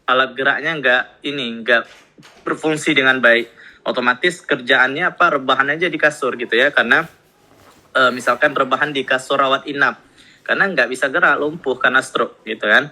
alat geraknya nggak berfungsi dengan baik, otomatis kerjaannya rebahan aja di kasur gitu ya, karena misalkan rebahan di kasur rawat inap karena nggak bisa gerak, lumpuh karena stroke gitu kan.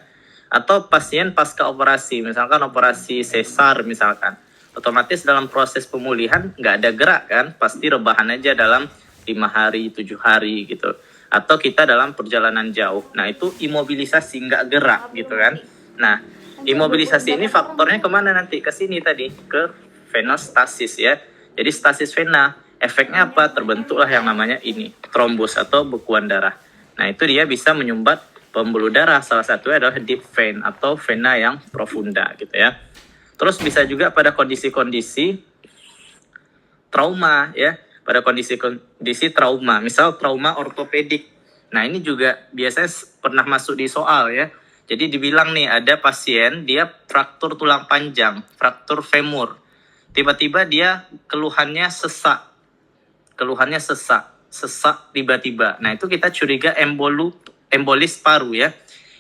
Atau pasien pasca operasi, misalkan operasi sesar misalkan, otomatis dalam proses pemulihan nggak ada gerak kan, pasti rebahan aja dalam 5 hari 7 hari gitu. Atau kita dalam perjalanan jauh, nah itu imobilisasi, nggak gerak gitu kan. Nah, imobilisasi ini faktornya kemana nanti? Ke sini tadi, ke venostasis ya. Jadi stasis vena, efeknya apa? Terbentuklah yang namanya ini, trombus atau bekuan darah. Nah, itu dia bisa menyumbat pembuluh darah. Salah satunya adalah deep vein atau vena yang profunda gitu ya. Terus bisa juga pada kondisi-kondisi trauma ya, pada kondisi-kondisi trauma, misal trauma ortopedik. Nah, ini juga biasanya pernah masuk di soal ya. Jadi dibilang nih ada pasien dia fraktur tulang panjang, fraktur femur. Tiba-tiba dia keluhannya sesak tiba-tiba. Nah, itu kita curiga embolis paru ya.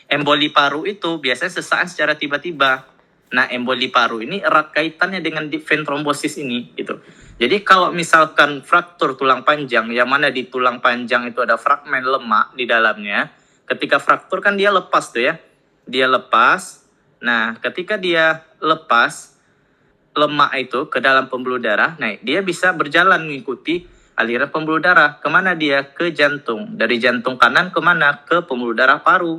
Emboli paru itu biasanya sesakan secara tiba-tiba. Nah, emboli paru ini erat kaitannya dengan deep vein thrombosis ini gitu. Jadi kalau misalkan fraktur tulang panjang, yang mana di tulang panjang itu ada fragmen lemak di dalamnya, ketika fraktur kan dia lepas tuh ya. Dia lepas. Nah, ketika dia lepas lemak itu ke dalam pembuluh darah, nah dia bisa berjalan mengikuti aliran pembuluh darah. Kemana dia? Ke jantung. Dari jantung kanan kemana? Ke pembuluh darah paru.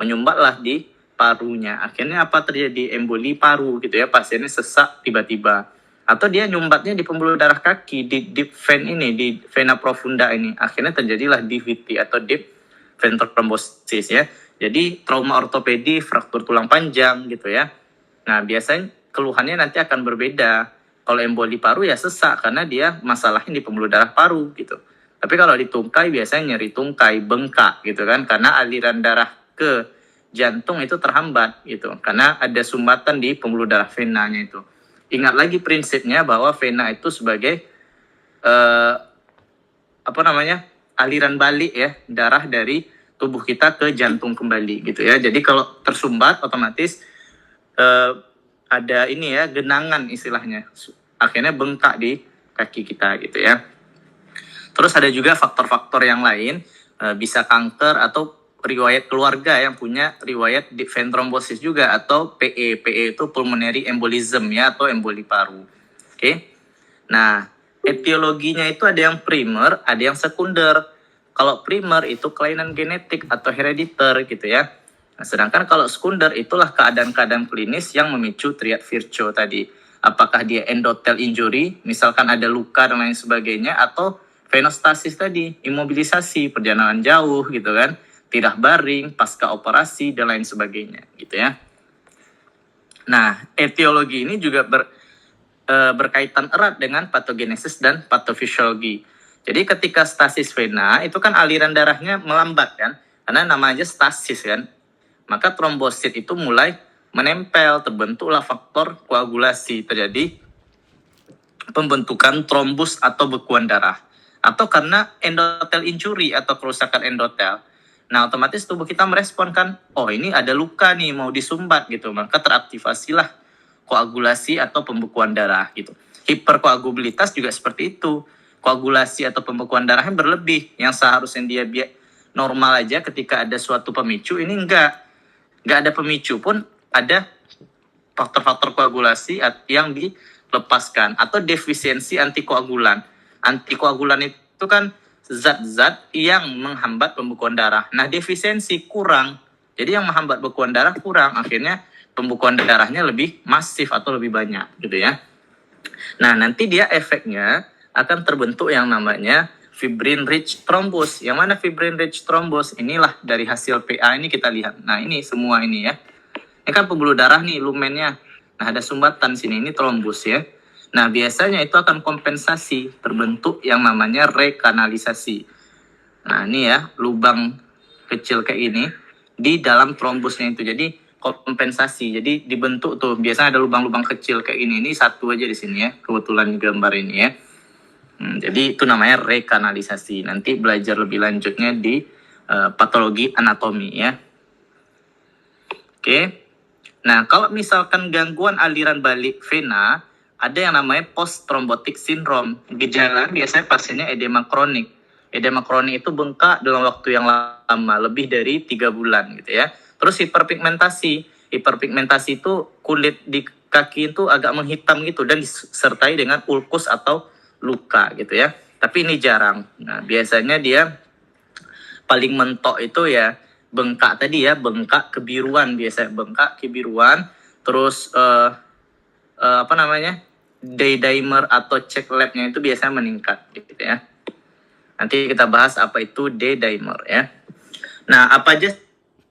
Menyumbatlah di parunya. Akhirnya apa terjadi? Emboli paru gitu ya. Pasiennya sesak tiba-tiba. Atau dia nyumbatnya di pembuluh darah kaki, di deep vein ini, di vena profunda ini. Akhirnya terjadilah DVT atau deep vein thrombosis ya. Jadi trauma ortopedi, fraktur tulang panjang gitu ya. Nah, biasanya keluhannya nanti akan berbeda. Kalau emboli paru ya sesak karena dia masalahnya di pembuluh darah paru gitu. Tapi kalau di tungkai biasanya nyeri tungkai, bengkak gitu kan, karena aliran darah ke jantung itu terhambat gitu, karena ada sumbatan di pembuluh darah venanya itu. Ingat lagi prinsipnya bahwa vena itu sebagai aliran balik ya, darah dari tubuh kita ke jantung kembali gitu ya. Jadi kalau tersumbat otomatis ada ini ya, genangan istilahnya, akhirnya bengkak di kaki kita gitu ya. Terus ada juga faktor-faktor yang lain, bisa kanker atau riwayat keluarga yang punya riwayat deep vein thrombosis juga, atau PE. PE itu pulmonary embolism ya, atau emboli paru. Oke. Nah, etiologinya itu ada yang primer, ada yang sekunder. Kalau primer itu kelainan genetik atau herediter gitu ya. Nah, sedangkan kalau sekunder itulah keadaan-keadaan klinis yang memicu triad Virchow tadi. Apakah dia endothel injury, misalkan ada luka dan lain sebagainya, atau venostasis tadi, imobilisasi, perjalanan jauh gitu kan, tidak baring, pasca operasi dan lain sebagainya gitu ya. Nah, etiologi ini juga berkaitan erat dengan patogenesis dan patofisiologi. Jadi ketika stasis vena itu kan aliran darahnya melambat kan, karena namanya stasis kan. Maka trombosit itu mulai menempel, terbentuklah faktor koagulasi, terjadi pembentukan trombus atau bekuan darah. Atau karena endothel injury atau kerusakan endothel. Nah, otomatis tubuh kita merespon kan, oh ini ada luka nih mau disumbat gitu, maka teraktivasilah koagulasi atau pembekuan darah gitu. Hiperkoagulabilitas juga seperti itu. Koagulasi atau pembekuan darahnya berlebih, yang seharusnya dia normal aja ketika ada suatu pemicu, ini enggak ada pemicu pun ada faktor-faktor koagulasi yang dilepaskan, atau defisiensi antikoagulan. Antikoagulan itu kan zat-zat yang menghambat pembekuan darah. Nah, defisiensi kurang, jadi yang menghambat pembekuan darah kurang, akhirnya pembekuan darahnya lebih masif atau lebih banyak gitu ya. Nah, nanti dia efeknya akan terbentuk yang namanya fibrin rich thrombus. Yang mana fibrin rich thrombus? Inilah dari hasil PA ini kita lihat. Nah, ini semua ini ya. Ini kan pembuluh darah nih, lumennya. Nah, ada sumbatan sini, ini trombus ya. Nah, biasanya itu akan kompensasi, terbentuk yang namanya rekanalisasi. Nah, ini ya, lubang kecil kayak ini di dalam trombusnya itu. Jadi kompensasi. Jadi dibentuk tuh, biasanya ada lubang-lubang kecil kayak ini. Ini satu aja di sini ya, kebetulan gambar ini ya. Jadi itu namanya rekanalisasi. Nanti belajar lebih lanjutnya di patologi anatomi ya. Oke. Nah, kalau misalkan gangguan aliran balik vena, ada yang namanya post thrombotic syndrome. Gejala biasanya pasiennya edema kronik. Edema kronik itu bengkak dalam waktu yang lama, lebih dari 3 bulan gitu ya. Terus hiperpigmentasi. Hiperpigmentasi itu kulit di kaki itu agak menghitam gitu dan disertai dengan ulkus atau luka gitu ya. Tapi ini jarang. Nah, biasanya dia paling mentok itu ya bengkak tadi ya, bengkak kebiruan biasanya, bengkak kebiruan, terus apa namanya, D-dimer atau check labnya itu biasanya meningkat gitu ya. Nanti kita bahas apa itu D-dimer ya. Nah, apa aja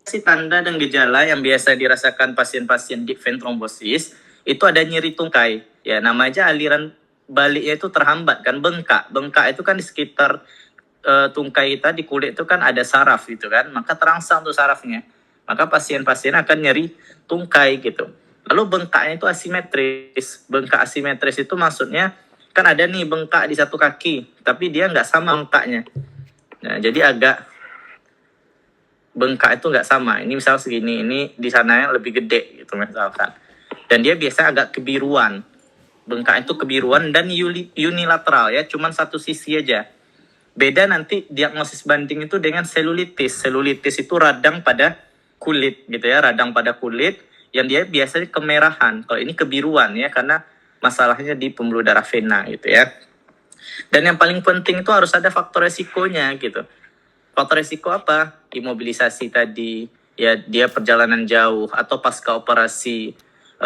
sih tanda dan gejala yang biasa dirasakan pasien-pasien deep vein thrombosis? Itu ada nyeri tungkai. Ya, nama aja aliran baliknya itu terhambat kan, bengkak. Bengkak itu kan di sekitar tungkai kita di kulit itu kan ada saraf gitu kan, maka terangsang tuh sarafnya, maka pasien-pasien akan nyeri tungkai gitu. Lalu bengkaknya itu asimetris. Bengkak asimetris itu maksudnya kan ada nih bengkak di satu kaki, tapi dia nggak sama bengkaknya. Nah, jadi agak bengkak itu nggak sama. Ini misal segini, ini di sana yang lebih gede gitu misalkan. Dan dia biasa agak kebiruan. Bengkak itu kebiruan dan unilateral ya, cuman satu sisi aja. Beda nanti diagnosis banding itu dengan selulitis. Selulitis itu radang pada kulit gitu ya, radang pada kulit yang dia biasanya kemerahan. Kalau ini kebiruan ya, karena masalahnya di pembuluh darah vena gitu ya. Dan yang paling penting itu harus ada faktor resikonya gitu. Faktor resiko apa? Imobilisasi tadi, ya dia perjalanan jauh atau pasca operasi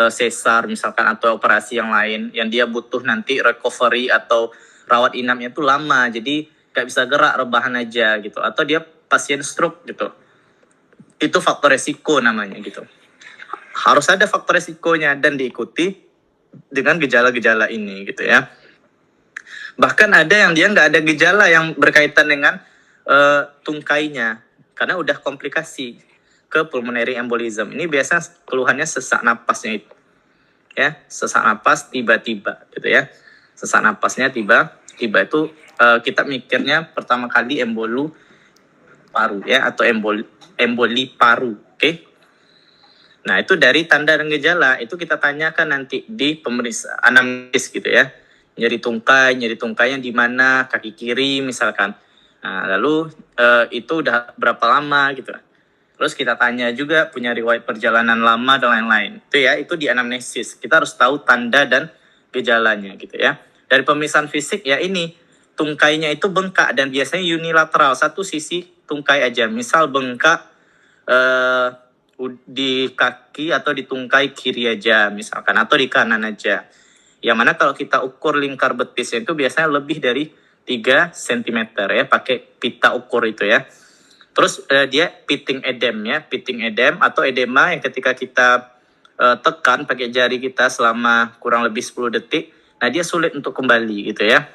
sesar misalkan atau operasi yang lain yang dia butuh nanti recovery atau rawat inapnya itu lama. Jadi gak bisa gerak, rebahan aja gitu, atau dia pasien stroke gitu. Itu faktor resiko namanya gitu. Harus ada faktor resikonya dan diikuti dengan gejala-gejala ini gitu ya. Bahkan ada yang dia nggak ada gejala yang berkaitan dengan tungkainya karena udah komplikasi ke pulmonary embolism. Ini biasa keluhannya sesak napasnya itu ya, sesak napas tiba-tiba gitu ya. Sesak napasnya tiba-tiba itu kita mikirnya pertama kali emboli paru ya, atau emboli paru. Oke. Nah, itu dari tanda dan gejala itu kita tanyakan nanti di pemeriksaan anamnesis gitu ya. Nyeri tungkainya di mana, kaki kiri misalkan. Nah, lalu itu udah berapa lama gitu. Terus kita tanya juga punya riwayat perjalanan lama dan lain-lain. Itu ya, itu di anamnesis. Kita harus tahu tanda dan gejalanya gitu ya. Dari pemeriksaan fisik ya ini tungkainya itu bengkak dan biasanya unilateral, satu sisi tungkai aja. Misal bengkak di kaki atau di tungkai kiri aja misalkan, atau di kanan aja. Yang mana kalau kita ukur lingkar betisnya itu biasanya lebih dari 3 cm ya, pakai pita ukur itu ya. Terus dia pitting edem ya, pitting edem atau edema yang ketika kita tekan pakai jari kita selama kurang lebih 10 detik, nah dia sulit untuk kembali gitu ya.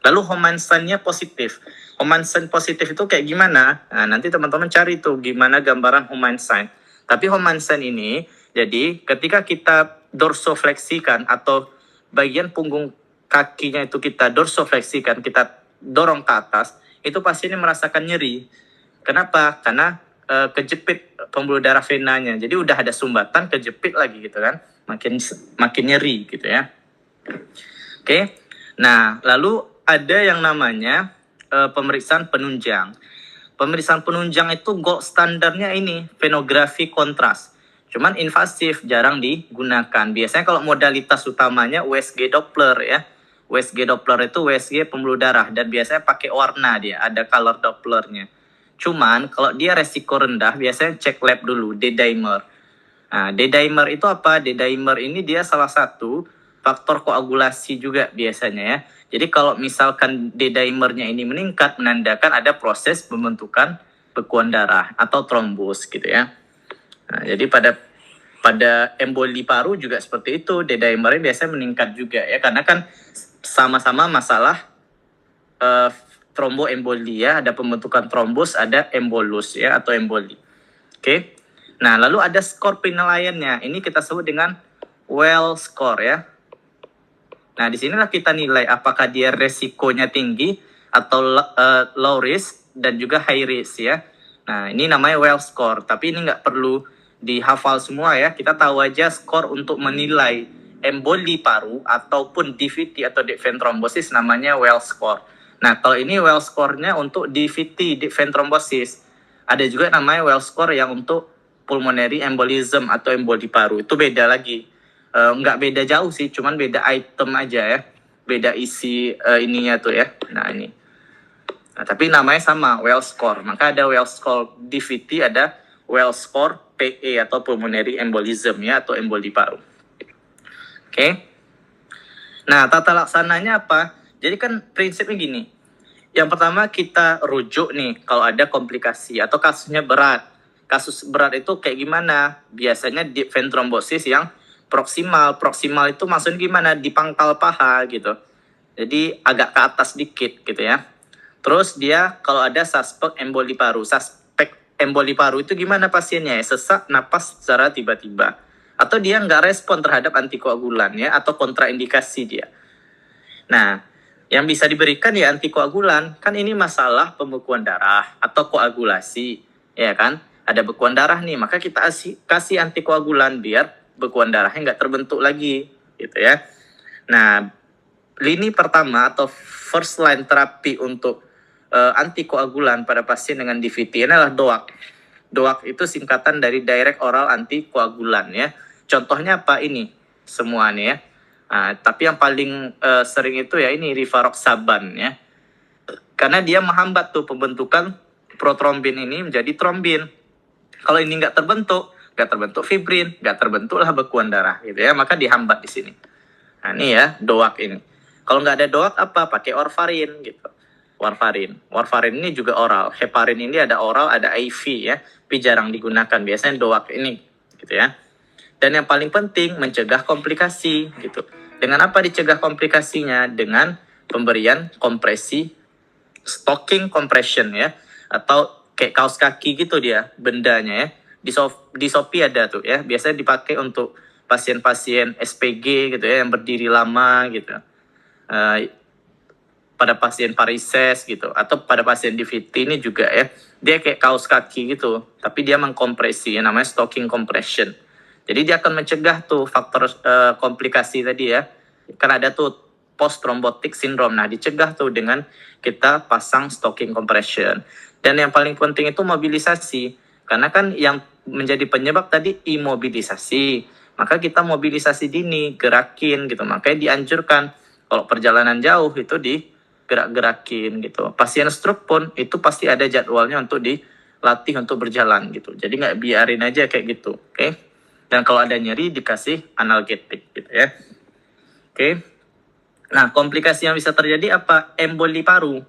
Lalu Homanson-nya positif. Homanson positif itu kayak gimana? Nah, nanti teman-teman cari tuh gimana gambaran Homanson. Tapi Homanson ini, jadi ketika kita dorsofleksikan atau bagian punggung kakinya itu kita dorsofleksikan, kita dorong ke atas, itu pasiennya merasakan nyeri. Kenapa? Karena kejepit pembuluh darah venanya. Jadi udah ada sumbatan, kejepit lagi gitu kan. Makin nyeri gitu ya. Oke. Nah, lalu ada yang namanya pemeriksaan penunjang. Pemeriksaan penunjang itu gold standarnya ini, venografi kontras. Cuman invasif, jarang digunakan. Biasanya kalau modalitas utamanya USG Doppler ya. USG Doppler itu USG pembuluh darah dan biasanya pakai warna dia, ada color Dopplernya. Cuman kalau dia resiko rendah, biasanya cek lab dulu, D-dimer. Nah, D-dimer itu apa? D-dimer ini dia salah satu faktor koagulasi juga biasanya ya. Jadi kalau misalkan D-dimernya ini meningkat, menandakan ada proses pembentukan bekuan darah atau trombos gitu ya. Nah, jadi pada emboli paru juga seperti itu, D-dimernya biasanya meningkat juga ya, karena kan sama-sama masalah tromboemboli ya, ada pembentukan trombos, ada embolus ya atau emboli. Oke. Nah, lalu ada skor penilaiannya. Ini kita sebut dengan well score ya. Nah, di sinilah kita nilai apakah dia resikonya tinggi atau low risk dan juga high risk ya. Nah, ini namanya well score, tapi ini nggak perlu dihafal semua ya. Kita tahu aja skor untuk menilai emboli paru ataupun DVT atau deep vein thrombosis namanya Wells score. Nah, kalau ini Wells score-nya untuk DVT, deep vein thrombosis. Ada juga namanya Wells score yang untuk pulmonary embolism atau emboli paru. Itu beda lagi. Nggak beda jauh sih, cuman beda item aja ya. Beda isi ininya tuh ya. Nah, ini. Nah, tapi namanya sama, Wells score. Maka ada Wells score DVT, ada Wells score PE atau pulmonary embolism ya, atau emboli paru. Oke. Nah, tata laksananya apa? Jadi kan prinsipnya gini. Yang pertama kita rujuk nih kalau ada komplikasi atau kasusnya berat. Kasus berat itu kayak gimana? Biasanya deep vein thrombosis yang proksimal. Proksimal itu maksudnya gimana? Di pangkal paha gitu. Jadi agak ke atas dikit gitu ya. Terus dia kalau ada suspek emboli paru. Suspek emboli paru itu gimana pasiennya? Sesak napas secara tiba-tiba. Atau dia nggak respon terhadap antikoagulan ya, atau kontraindikasi dia. Nah, yang bisa diberikan ya antikoagulan. Kan ini masalah pembekuan darah atau koagulasi, ya kan? Ada bekuan darah nih, maka kita kasih antikoagulan biar bekuan darahnya nggak terbentuk lagi, gitu ya. Nah, lini pertama atau first line terapi untuk antikoagulan pada pasien dengan DVT ini adalah DOAC. DOAC itu singkatan dari direct oral antikoagulan ya. Contohnya apa ini? Semua nih ya. Nah, tapi yang paling sering itu ya ini rivaroxaban ya. Karena dia menghambat tuh pembentukan protrombin ini menjadi trombin. Kalau ini nggak terbentuk fibrin, nggak terbentuklah bekuan darah gitu ya. Maka dihambat di sini. Nah ini ya DOAC ini. Kalau nggak ada DOAC apa? Pakai warfarin gitu. Warfarin ini juga oral. Heparin ini ada oral, ada IV ya. Tapi jarang digunakan. Biasanya DOAC ini gitu ya. Dan yang paling penting mencegah komplikasi gitu. Dengan apa dicegah komplikasinya? Dengan pemberian kompresi, stocking compression ya, atau kayak kaos kaki gitu dia bendanya ya. Di Shopee ada tuh ya. Biasanya dipakai untuk pasien-pasien SPG gitu ya, yang berdiri lama gitu. Pada pasien varises gitu, atau pada pasien DVT ini juga ya. Dia kayak kaos kaki gitu, tapi dia mengkompresi ya, namanya stocking compression. Jadi dia akan mencegah tuh faktor komplikasi tadi ya. Kan ada tuh post thrombotic syndrome. Nah, dicegah tuh dengan kita pasang stocking compression. Dan yang paling penting itu mobilisasi. Karena kan yang menjadi penyebab tadi imobilisasi. Maka kita mobilisasi dini, gerakin gitu. Makanya dianjurkan kalau perjalanan jauh itu digerak-gerakin gitu. Pasien stroke pun itu pasti ada jadwalnya untuk dilatih untuk berjalan gitu. Jadi nggak biarin aja kayak gitu, oke? Dan kalau ada nyeri dikasih analgetik gitu ya. Oke. Nah, komplikasi yang bisa terjadi apa? Emboli paru.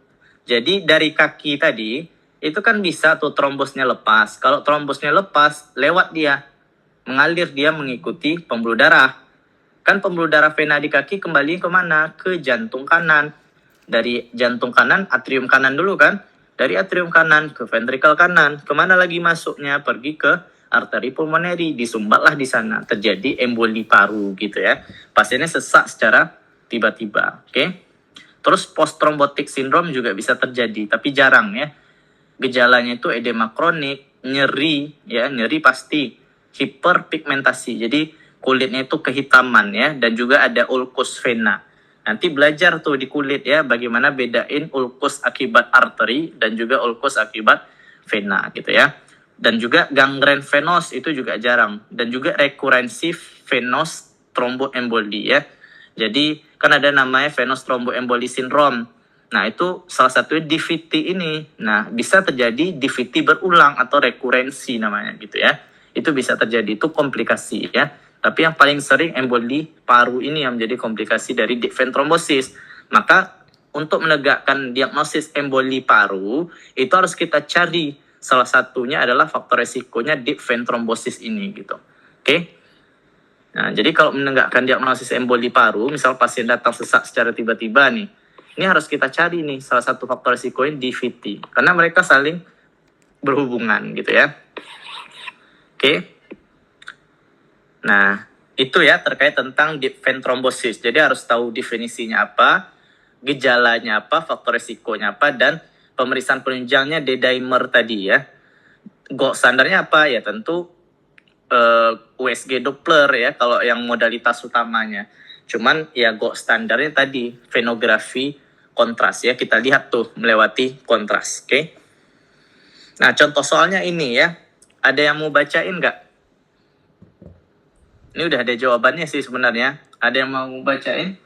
Jadi dari kaki tadi itu kan bisa tuh trombosnya lepas. Kalau trombosnya lepas, lewat dia, mengalir dia mengikuti pembuluh darah. Kan pembuluh darah vena di kaki kembali kemana? Ke jantung kanan. Dari jantung kanan, atrium kanan dulu kan? Dari atrium kanan ke ventrikel kanan. Kemana lagi masuknya? Pergi ke arteri pulmoneri, disumbatlah di sana, terjadi emboli paru gitu ya. Pasiennya sesak secara tiba-tiba, oke? Terus post thrombotic syndrome juga bisa terjadi, tapi jarang ya. Gejalanya itu edema kronik, nyeri ya, nyeri pasti, hiperpigmentasi. Jadi kulitnya itu kehitaman ya, dan juga ada ulkus vena. Nanti belajar tuh di kulit ya, bagaimana bedain ulkus akibat arteri dan juga ulkus akibat vena gitu ya. Dan juga gangren venos itu juga jarang. Dan juga rekurensi venos thromboemboli ya. Jadi kan ada namanya venous thromboemboli syndrome. Nah itu salah satunya DVT ini. Nah bisa terjadi DVT berulang atau rekurensi namanya gitu ya. Itu bisa terjadi, itu komplikasi ya. Tapi yang paling sering emboli paru ini yang menjadi komplikasi dari deep vein thrombosis. Maka untuk menegakkan diagnosis emboli paru itu harus kita cari. Salah satunya adalah faktor resikonya deep vein thrombosis ini gitu. Oke. Nah, jadi kalau menegakkan diagnosis emboli paru, misal pasien datang sesak secara tiba-tiba nih, ini harus kita cari nih salah satu faktor resikonya DVT. Karena mereka saling berhubungan gitu ya. Oke. Nah, itu ya terkait tentang deep vein thrombosis. Jadi harus tahu definisinya apa, gejalanya apa, faktor resikonya apa, dan pemeriksaan penunjangnya D-dimer tadi ya. Gold standarnya apa? Ya tentu USG Doppler ya kalau yang modalitas utamanya. Cuman ya gold standarnya tadi venografi kontras ya, kita lihat tuh melewati kontras. Oke. Nah, contoh soalnya ini ya. Ada yang mau bacain nggak? Ini udah ada jawabannya sih sebenarnya. Ada yang mau bacain?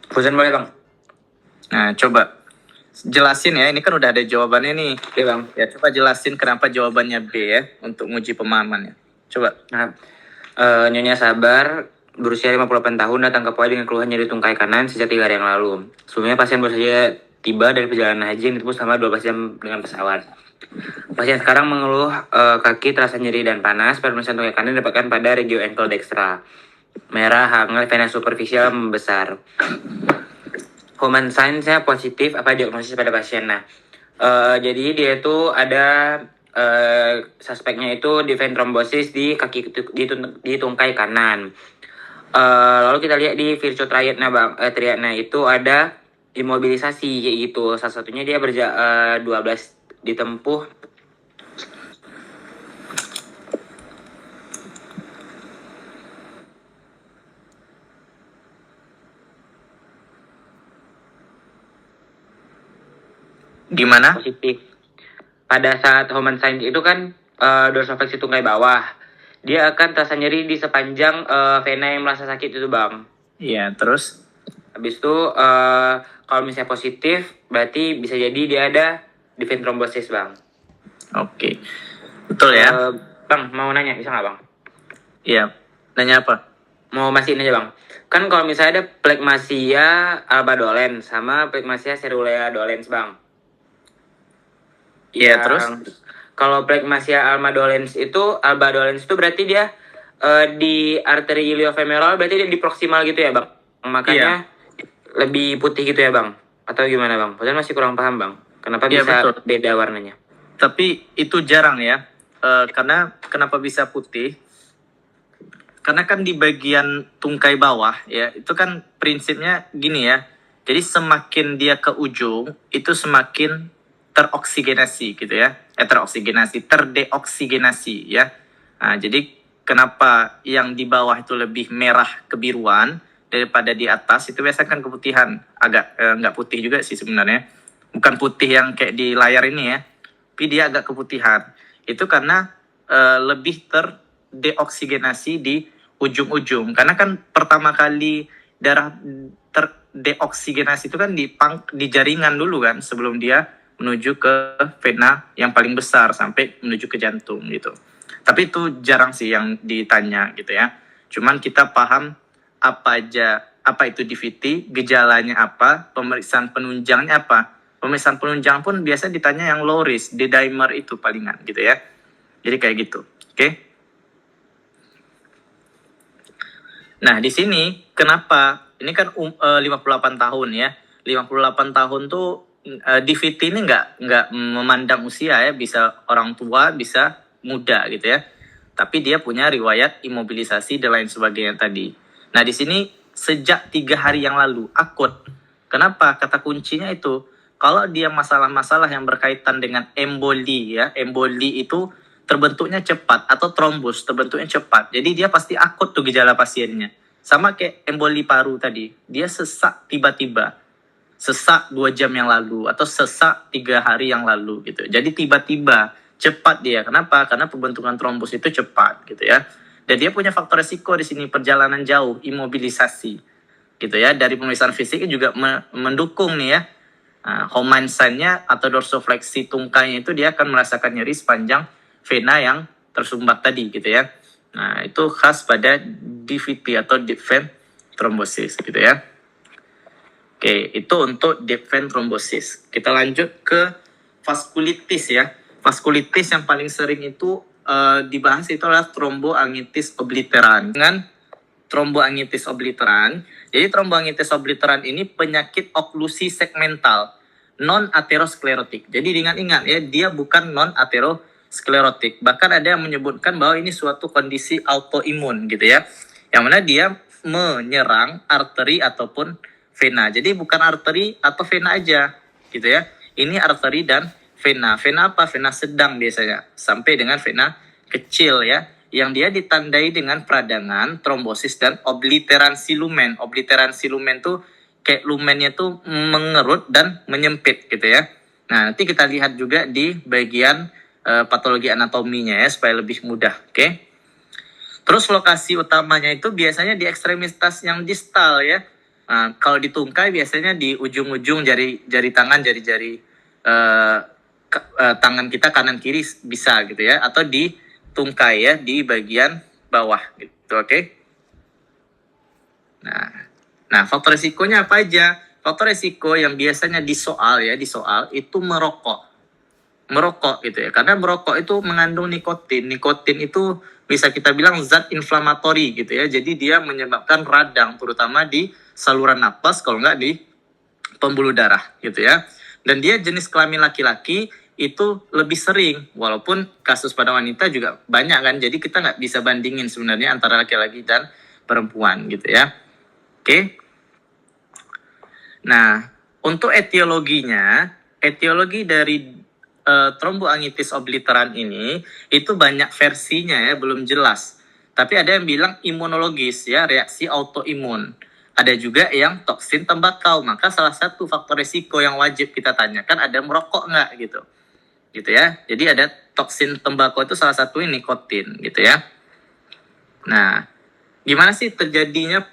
Fusen boleh bang. Nah, coba jelasin ya. Ini kan udah ada jawabannya nih. Oke bang. Ya, coba jelasin kenapa jawabannya B ya untuk menguji pemahamannya. Coba. Nah, Nyonya Sabar berusia 58 tahun datang ke POI dengan keluhan nyeri tungkai kanan sejak 3 hari yang lalu. Sebelumnya pasien baru saja tiba dari perjalanan haji yang ditempuh selama 12 jam dengan pesawat. Pasien sekarang mengeluh kaki terasa nyeri dan panas. Pemeriksaan tungkai kanan didapatkan pada regio ankle dextra. Merah, hangat, vena superficial membesar. Common signs-nya positif, apa diagnosis pada pasien? Nah, jadi dia itu ada suspeknya itu di vein thrombosis di kaki di tungkai kanan. Lalu kita lihat di virtue triadnya bang, triadnya itu ada imobilisasi kayak gitu. Salah satunya dia 12 ditempuh. Gimana? Positif. Pada saat Homan sign itu kan dorsofleksi tungkai bawah, dia akan terasa nyeri di sepanjang vena yang merasa sakit itu bang. Iya, terus? Habis itu kalau misalnya positif, berarti bisa jadi dia ada di vein thrombosis bang. Oke. Betul ya? Bang, mau nanya, bisa nggak bang? Iya. Nanya apa? Mau mastiin aja bang. Kan kalau misalnya ada plekmasia alba dolens sama plekmasia cerulea dolens bang. Iya, terus? Kalau plekmasia alba dolens itu berarti dia di arteri iliofemoral, berarti dia di proksimal gitu ya bang. Makanya lebih putih gitu ya bang. Atau gimana bang? Padahal masih kurang paham bang. Kenapa Iya, bisa betul. beda warnanya? Tapi itu jarang ya. Karena kenapa bisa putih? Karena kan di bagian tungkai bawah ya, itu kan prinsipnya gini ya. Jadi semakin dia ke ujung, itu semakin teroksigenasi gitu ya. Terdeoksigenasi ya. Nah, jadi kenapa yang di bawah itu lebih merah kebiruan daripada di atas, itu biasanya kan keputihan. Agak nggak putih juga sih sebenarnya. Bukan putih yang kayak di layar ini ya, tapi dia agak keputihan. Itu karena lebih terdeoksigenasi di ujung-ujung. Karena kan pertama kali darah terdeoksigenasi itu kan di jaringan dulu kan, sebelum dia menuju ke vena yang paling besar sampai menuju ke jantung gitu. Tapi itu jarang sih yang ditanya gitu ya. Cuman kita paham apa itu DVT, gejalanya apa, pemeriksaan penunjangnya apa. Pemeriksaan penunjang pun biasa ditanya yang low risk, D-dimer itu palingan gitu ya. Jadi kayak gitu. Oke. Nah, di sini kenapa? Ini kan 58 tahun ya. 58 tahun tuh DVT ini nggak memandang usia ya, bisa orang tua, bisa muda gitu ya. Tapi dia punya riwayat imobilisasi dan lain sebagainya tadi. Nah, di sini sejak 3 hari yang lalu akut. Kenapa? Kata kuncinya itu kalau dia masalah-masalah yang berkaitan dengan emboli ya, emboli itu terbentuknya cepat atau trombus terbentuknya cepat. Jadi dia pasti akut tuh gejala pasiennya. Sama kayak emboli paru tadi, dia sesak tiba-tiba. Sesak 2 jam yang lalu atau sesak 3 hari yang lalu gitu. Jadi tiba-tiba cepat dia. Kenapa? Karena pembentukan trombus itu cepat gitu ya. Dan dia punya faktor resiko di sini, perjalanan jauh, imobilisasi gitu ya. Dari pemeriksaan fisiknya juga mendukung nih ya. Homan sign-nya atau dorsofleksi tungkainya itu dia akan merasakan nyeri sepanjang vena yang tersumbat tadi gitu ya. Nah, itu khas pada DVT atau deep vein thrombosis gitu ya. Oke, itu untuk deep vein thrombosis. Kita lanjut ke vaskulitis ya. Vaskulitis yang paling sering itu dibahas itu adalah thromboangitis obliteran. Dengan thromboangitis obliteran, jadi thromboangitis obliteran ini penyakit oklusi segmental non aterosklerotik. Jadi ingat ya, dia bukan non aterosklerotik. Bahkan ada yang menyebutkan bahwa ini suatu kondisi autoimun gitu ya. Yang mana dia menyerang arteri ataupun vena. Jadi bukan arteri atau vena aja gitu ya. Ini arteri dan vena. Vena apa? Vena sedang biasanya, sampai dengan vena kecil ya, yang dia ditandai dengan peradangan, trombosis, dan obliteransi lumen. Obliteransi lumen tuh kayak lumennya tuh mengerut dan menyempit gitu ya. Nah, nanti kita lihat juga di bagian patologi anatominya ya, supaya lebih mudah, oke? Terus lokasi utamanya itu biasanya di ekstremitas yang distal ya. Nah, kalau di tungkai biasanya di ujung-ujung jari tangan, jari-jari tangan kita kanan kiri bisa gitu ya, atau di tungkai ya, di bagian bawah gitu, oke? Nah, faktor resikonya apa aja? Faktor resiko yang biasanya di soal itu merokok gitu ya, karena merokok itu mengandung nikotin. Nikotin itu bisa kita bilang zat inflamatori gitu ya, jadi dia menyebabkan radang terutama di saluran napas, kalau nggak di pembuluh darah gitu ya. Dan dia jenis kelamin laki-laki itu lebih sering, walaupun kasus pada wanita juga banyak kan, jadi kita nggak bisa bandingin sebenarnya antara laki-laki dan perempuan gitu ya. Oke. Nah, untuk etiologi dari tromboangitis obliteran ini itu banyak versinya ya, belum jelas. Tapi ada yang bilang imunologis ya, reaksi autoimun. Ada juga yang toksin tembakau. Maka salah satu faktor risiko yang wajib kita tanyakan, ada merokok nggak gitu. Gitu ya. Jadi ada toksin tembakau itu salah satu nikotin gitu ya. Nah, gimana sih terjadinya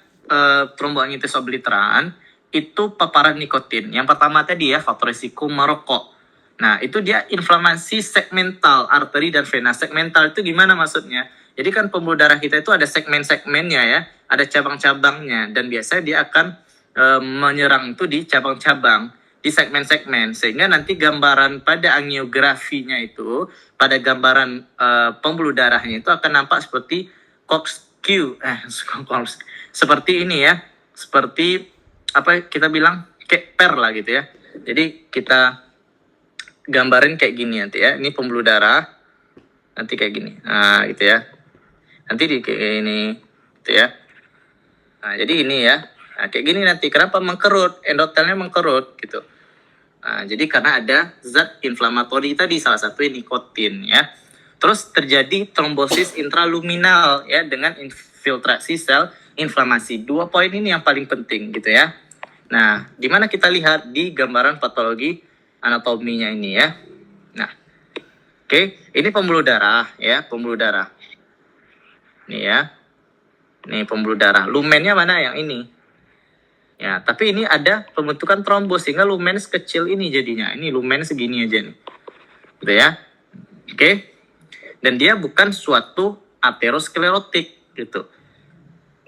tromboangitis obliteran? Itu paparan nikotin. Yang pertama tadi ya, faktor risiko merokok. Nah, itu dia inflamasi segmental arteri dan vena. Segmental itu gimana maksudnya? Jadi kan pembuluh darah kita itu ada segmen-segmennya ya, ada cabang-cabangnya, dan biasanya dia akan menyerang itu di cabang-cabang, di segmen-segmen, sehingga nanti gambaran pada angiografinya itu, pada gambaran pembuluh darahnya itu akan nampak seperti seperti ini ya, seperti apa kita bilang kayak per lah gitu ya. Jadi kita gambarin kayak gini nanti ya. Ini pembuluh darah. Nanti kayak gini. Nah, gitu ya. Nanti di kayak ini gitu ya. Nah, jadi ini ya. Nah, kayak gini nanti. Kenapa mengkerut? Endotelnya mengkerut gitu. Nah, jadi karena ada zat inflamatori tadi, salah satu nikotin ya. Terus terjadi trombosis intraluminal ya, dengan infiltrasi sel inflamasi. 2 poin ini yang paling penting gitu ya. Nah, di mana kita lihat di gambaran patologi anatominya ini ya. Nah, oke, ini pembuluh darah ya, pembuluh darah. Nih ya. Nih pembuluh darah. Lumennya mana? Yang ini. Ya, tapi ini ada pembentukan trombos sehingga lumen sekecil ini jadinya. Ini lumen segini aja nih. Gitu ya. Oke. Dan dia bukan suatu aterosklerotik gitu.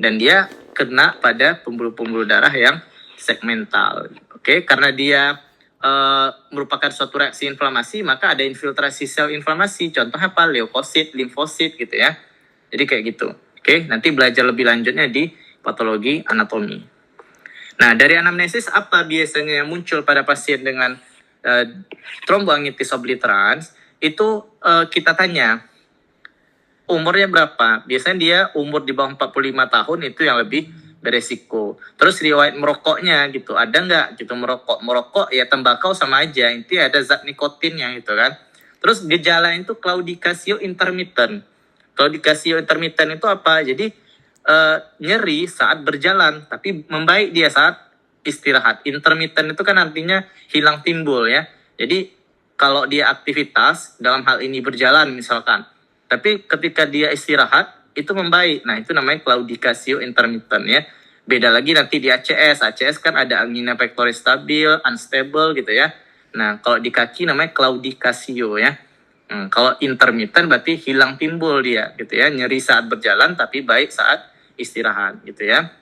Dan dia kena pada pembuluh-pembuluh darah yang segmental. Oke, karena dia merupakan suatu reaksi inflamasi, maka ada infiltrasi sel inflamasi. Contohnya apa? Leukosit, limfosit gitu ya. Jadi kayak gitu. Oke, nanti belajar lebih lanjutnya di patologi anatomi. Nah, dari anamnesis apa biasanya yang muncul pada pasien dengan tromboangitis obliterans? Itu kita tanya umurnya berapa. Biasanya dia umur di bawah 45 tahun itu yang lebih beresiko. Terus riwayat merokoknya gitu, ada nggak gitu merokok ya tembakau sama aja, inti ada zat nikotinnya gitu kan. Terus gejala itu claudicatio intermittent. Claudicatio intermittent itu apa? Jadi nyeri saat berjalan tapi membaik dia saat istirahat. Intermittent itu kan artinya hilang timbul ya. Jadi kalau dia aktivitas, dalam hal ini berjalan misalkan, tapi ketika dia istirahat itu membaik. Nah, itu namanya claudicatio intermittent ya. Beda lagi nanti di ACS. ACS kan ada angina pectoris stabil, unstable gitu ya. Nah, kalau di kaki namanya claudicatio ya. Kalau intermittent berarti hilang timbul dia gitu ya. Nyeri saat berjalan tapi baik saat istirahat gitu ya.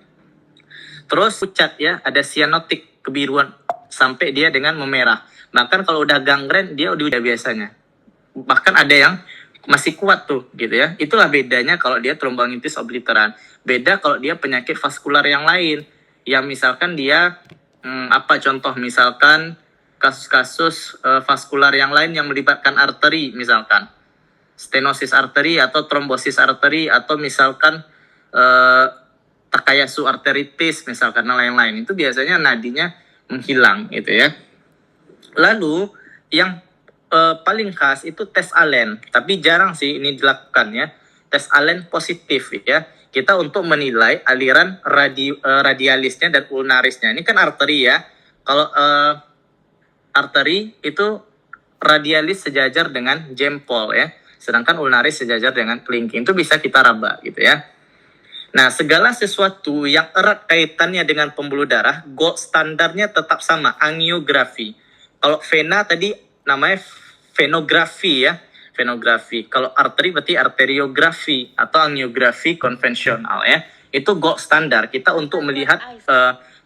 Terus pucat ya, ada sianotik kebiruan sampai dia dengan memerah. Bahkan kalau udah gangren dia udah biasanya. Bahkan ada yang masih kuat tuh gitu ya. Itulah bedanya kalau dia tromboangitis obliteran. Beda kalau dia penyakit vaskular yang lain. Yang misalkan dia apa contoh misalkan kasus-kasus vaskular yang lain yang melibatkan arteri misalkan. Stenosis arteri atau trombosis arteri atau misalkan Takayasu arteritis misalkan dan lain-lain. Itu biasanya nadinya menghilang gitu ya. Lalu yang paling khas itu tes Allen, tapi jarang sih ini dilakukan ya. Tes Allen positif ya. Kita untuk menilai aliran radialisnya dan ulnarisnya. Ini kan arteri ya. Kalau arteri itu radialis sejajar dengan jempol ya. Sedangkan ulnaris sejajar dengan kelingking. Itu bisa kita raba gitu ya. Nah, segala sesuatu yang erat kaitannya dengan pembuluh darah, gold standarnya tetap sama, angiografi. Kalau vena tadi namanya venografi ya, venografi. Kalau arteri berarti arteriografi atau angiografi konvensional ya. Itu gold standar kita untuk melihat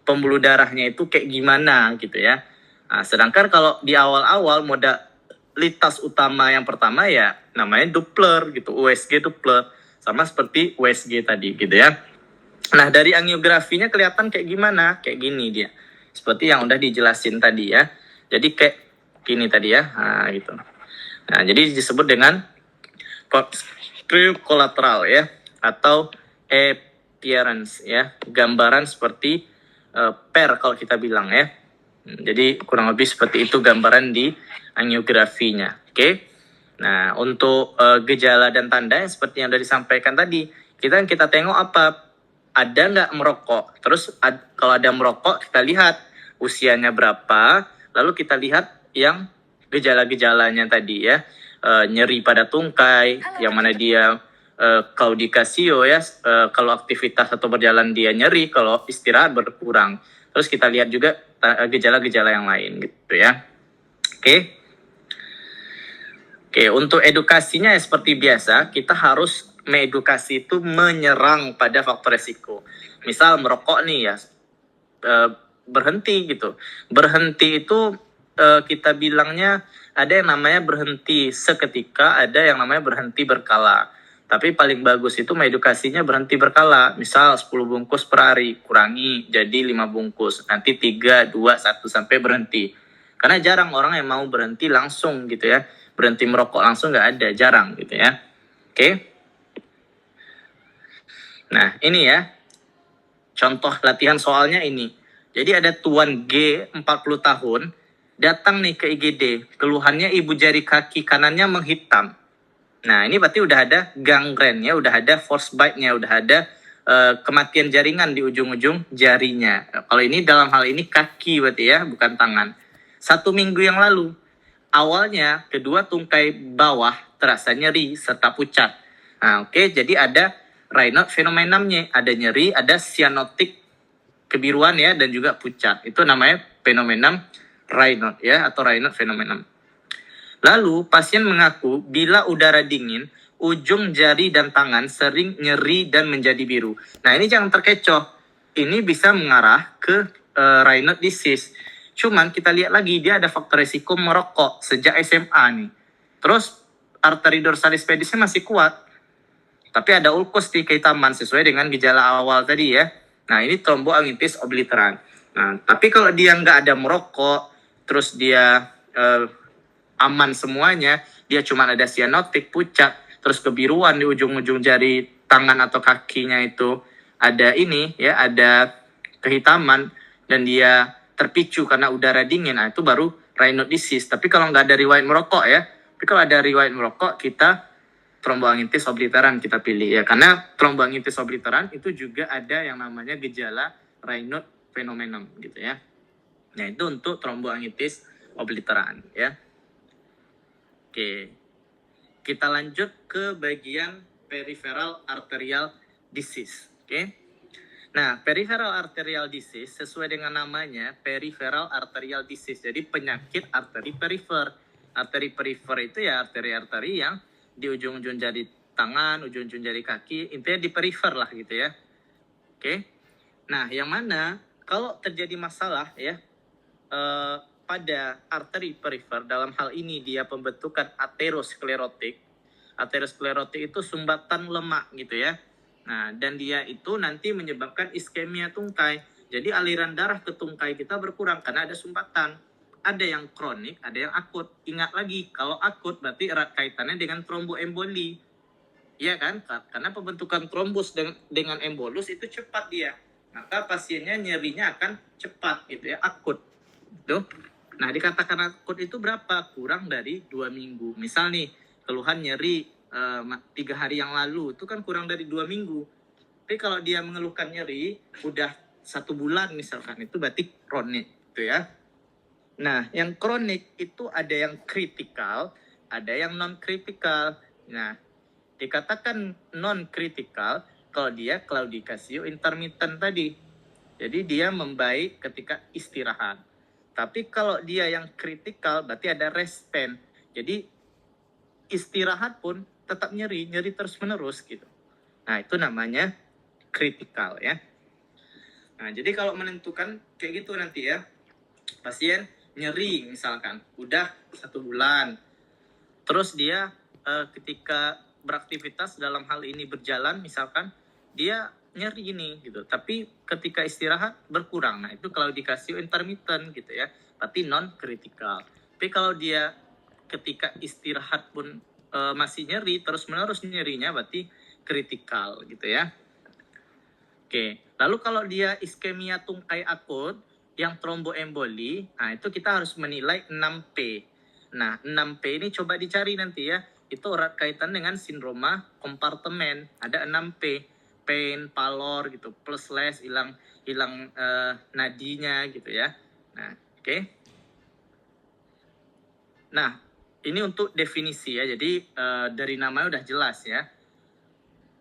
pembuluh darahnya itu kayak gimana gitu ya. Nah, sedangkan kalau di awal-awal modalitas utama yang pertama ya namanya Doppler gitu, USG Doppler. Sama seperti USG tadi gitu ya. Nah, dari angiografinya kelihatan kayak gimana? Kayak gini dia. Seperti yang udah dijelasin tadi ya. Jadi kayak gini tadi ya. Nah, gitu. Nah, jadi disebut dengan kolateral ya, atau appearance ya. Gambaran seperti per kalau kita bilang ya. Jadi kurang lebih seperti itu gambaran di angiografinya. Oke. Nah, untuk gejala dan tanda yang seperti yang sudah disampaikan tadi, kita tengok apa, ada nggak merokok. Terus kalau ada merokok, kita lihat usianya berapa, lalu kita lihat yang gejala-gejalanya tadi ya, nyeri pada tungkai, yang mana dia claudicatio ya, kalau aktivitas atau berjalan dia nyeri, kalau istirahat berkurang. Terus kita lihat juga gejala-gejala yang lain gitu ya. Oke. Oke, untuk edukasinya ya seperti biasa, kita harus mengedukasi itu menyerang pada faktor resiko. Misal merokok nih ya, berhenti gitu. Berhenti itu kita bilangnya ada yang namanya berhenti seketika, ada yang namanya berhenti berkala. Tapi paling bagus itu mengedukasinya berhenti berkala. Misal 10 bungkus per hari, kurangi jadi 5 bungkus. Nanti 3, 2, 1 sampai berhenti. Karena jarang orang yang mau berhenti langsung gitu ya. Berhenti merokok langsung nggak ada, jarang gitu ya. Oke. Nah, ini ya. Contoh latihan soalnya ini. Jadi ada Tuan G, 40 tahun, datang nih ke IGD. Keluhannya ibu jari kaki kanannya menghitam. Nah, ini berarti udah ada gangren ya, udah ada frostbite-nya, udah ada kematian jaringan di ujung-ujung jarinya. Kalau ini dalam hal ini kaki berarti ya, bukan tangan. 1 minggu yang lalu, awalnya kedua tungkai bawah terasa nyeri serta pucat. Nah, oke, jadi ada Raynaud fenomenamnya, ada nyeri, ada cyanotic kebiruan ya, dan juga pucat. Itu namanya fenomenam Raynaud ya, atau Raynaud fenomenam. Lalu pasien mengaku bila udara dingin, ujung jari dan tangan sering nyeri dan menjadi biru. Nah, ini jangan terkecoh. Ini bisa mengarah ke Raynaud disease. Cuman kita lihat lagi, dia ada faktor risiko merokok sejak SMA nih. Terus arteri dorsalis pedisnya masih kuat. Tapi ada ulkus di kehitaman sesuai dengan gejala awal tadi ya. Nah, ini thromboangitis obliteran. Nah, tapi kalau dia nggak ada merokok, terus dia aman semuanya, dia cuma ada cyanotic, pucat, terus kebiruan di ujung-ujung jari tangan atau kakinya itu ada ini ya, ada kehitaman, dan dia terpicu karena udara dingin, nah itu baru Raynaud disease. Tapi kalau nggak ada riwayat merokok ya, tapi kalau ada riwayat merokok, kita thromboangitis obliteran kita pilih ya, karena thromboangitis obliteran itu juga ada yang namanya gejala Raynaud phenomenon gitu ya. Nah, itu untuk thromboangitis obliteran ya. Oke, kita lanjut ke bagian peripheral arterial disease. Oke. Nah, peripheral arterial disease sesuai dengan namanya, peripheral arterial disease. Jadi penyakit arteri perifer. Arteri perifer itu ya arteri-arteri yang di ujung-ujung jari tangan, ujung-ujung jari kaki, intinya di perifer lah gitu ya. Oke. Nah, yang mana kalau terjadi masalah ya pada arteri perifer, dalam hal ini dia pembentukan aterosklerotik. Aterosklerotik itu sumbatan lemak gitu ya. Nah, dan dia itu nanti menyebabkan iskemia tungkai. Jadi aliran darah ke tungkai kita berkurang karena ada sumbatan. Ada yang kronik, ada yang akut. Ingat lagi, kalau akut berarti erat kaitannya dengan tromboemboli. Iya kan? Karena pembentukan trombus dengan embolus itu cepat dia. Maka pasiennya nyerinya akan cepat gitu ya, akut. Tuh. Nah, dikatakan akut itu berapa? Kurang dari 2 minggu. Misal nih, keluhan nyeri 3 hari yang lalu, itu kan kurang dari 2 minggu. Tapi kalau dia mengeluhkan nyeri, udah 1 bulan misalkan, itu berarti kronik, gitu ya. Nah, yang kronik itu ada yang kritikal, ada yang non-kritikal. Nah, dikatakan non-kritikal kalau dia claudicatio intermittent tadi. Jadi dia membaik ketika istirahat. Tapi kalau dia yang kritikal berarti ada rest pain. Jadi istirahat pun tetap nyeri terus menerus gitu. Nah, itu namanya kritikal ya. Nah, jadi kalau menentukan kayak gitu nanti ya, pasien nyeri misalkan udah 1 bulan, terus dia ketika beraktivitas dalam hal ini berjalan misalkan dia nyeri ini gitu, tapi ketika istirahat berkurang. Nah, itu kalau dikasih intermittent gitu ya, berarti non kritikal. Tapi kalau dia ketika istirahat pun masih nyeri terus menerus nyerinya, berarti kritikal gitu ya. Oke, lalu kalau dia iskemia tungkai akut yang tromboemboli, nah itu kita harus menilai 6P. Nah, 6P ini coba dicari nanti ya. Itu erat kaitan dengan sindroma kompartemen. Ada 6P, pain, pallor gitu, plus less, hilang nadinya gitu ya. Nah, oke. Nah, ini untuk definisi ya. Jadi dari namanya udah jelas ya.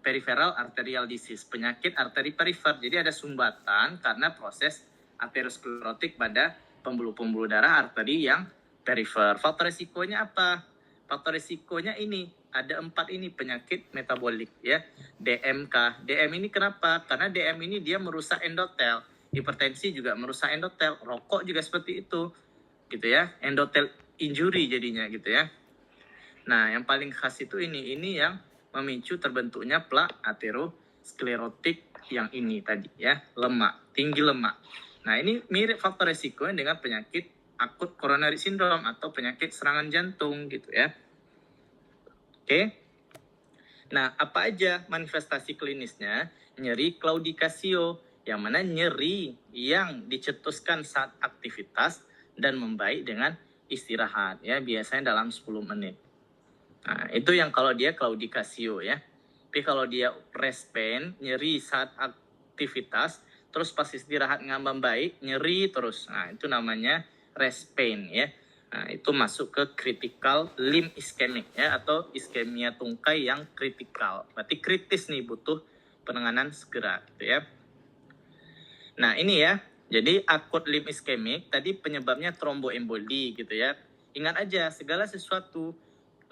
Peripheral arterial disease, penyakit arteri perifer. Jadi ada sumbatan karena proses aterosklerotik pada pembuluh-pembuluh darah arteri yang perifer. Faktor resikonya apa? Faktor resikonya ini ada 4 ini penyakit metabolik ya. DMK. DM ini kenapa? Karena DM ini dia merusak endotel. Hipertensi juga merusak endotel. Rokok juga seperti itu. Gitu ya. Endotel injury jadinya gitu ya. Nah, yang paling khas itu ini yang memicu terbentuknya plak aterosklerotik yang ini tadi ya, lemak, tinggi lemak. Nah, ini mirip faktor resikonya dengan penyakit akut coronary syndrome atau penyakit serangan jantung gitu ya. Oke. Nah, apa aja manifestasi klinisnya? Nyeri claudicatio, yang mana nyeri yang dicetuskan saat aktivitas dan membaik dengan istirahat ya, biasanya dalam 10 menit. Nah, itu yang kalau dia claudicatio ya. Tapi kalau dia rest pain, nyeri saat aktivitas, terus pas istirahat nggak membaik, nyeri terus. Nah, itu namanya rest pain ya. Nah, itu masuk ke critical limb ischemic ya, atau iskemia tungkai yang kritikal. Berarti kritis nih, butuh penanganan segera gitu ya. Nah, ini ya. Jadi akut limb ischemic tadi penyebabnya tromboemboli gitu ya. Ingat aja segala sesuatu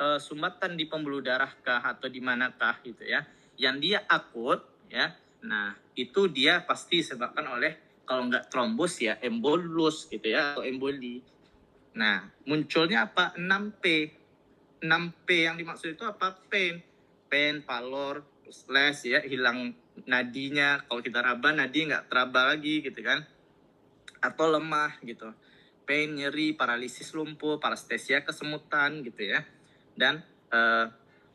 sumbatan di pembuluh darah kah atau di manakah gitu ya, yang dia akut ya, nah itu dia pasti disebabkan oleh kalau nggak trombus ya embolus gitu ya, atau emboli. Nah, munculnya apa? 6P. 6P yang dimaksud itu apa? Pain, pallor, slash ya, hilang nadinya. Kalau kita raba, nadi nggak teraba lagi gitu kan, atau lemah gitu. Pain, nyeri, paralisis lumpuh, parestesia kesemutan gitu ya. Dan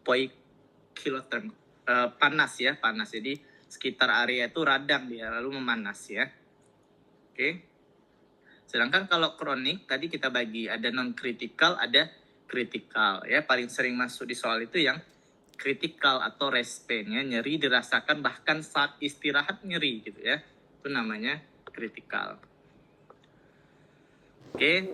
poikiloterm, panas ya, panas. Jadi sekitar area itu radang dia lalu memanas ya. Oke. Sedangkan kalau kronik tadi kita bagi ada non kritikal, ada kritikal ya. Paling sering masuk di soal itu yang kritikal atau rest pain ya, nyeri dirasakan bahkan saat istirahat nyeri gitu ya. Itu namanya kritikal. Oke.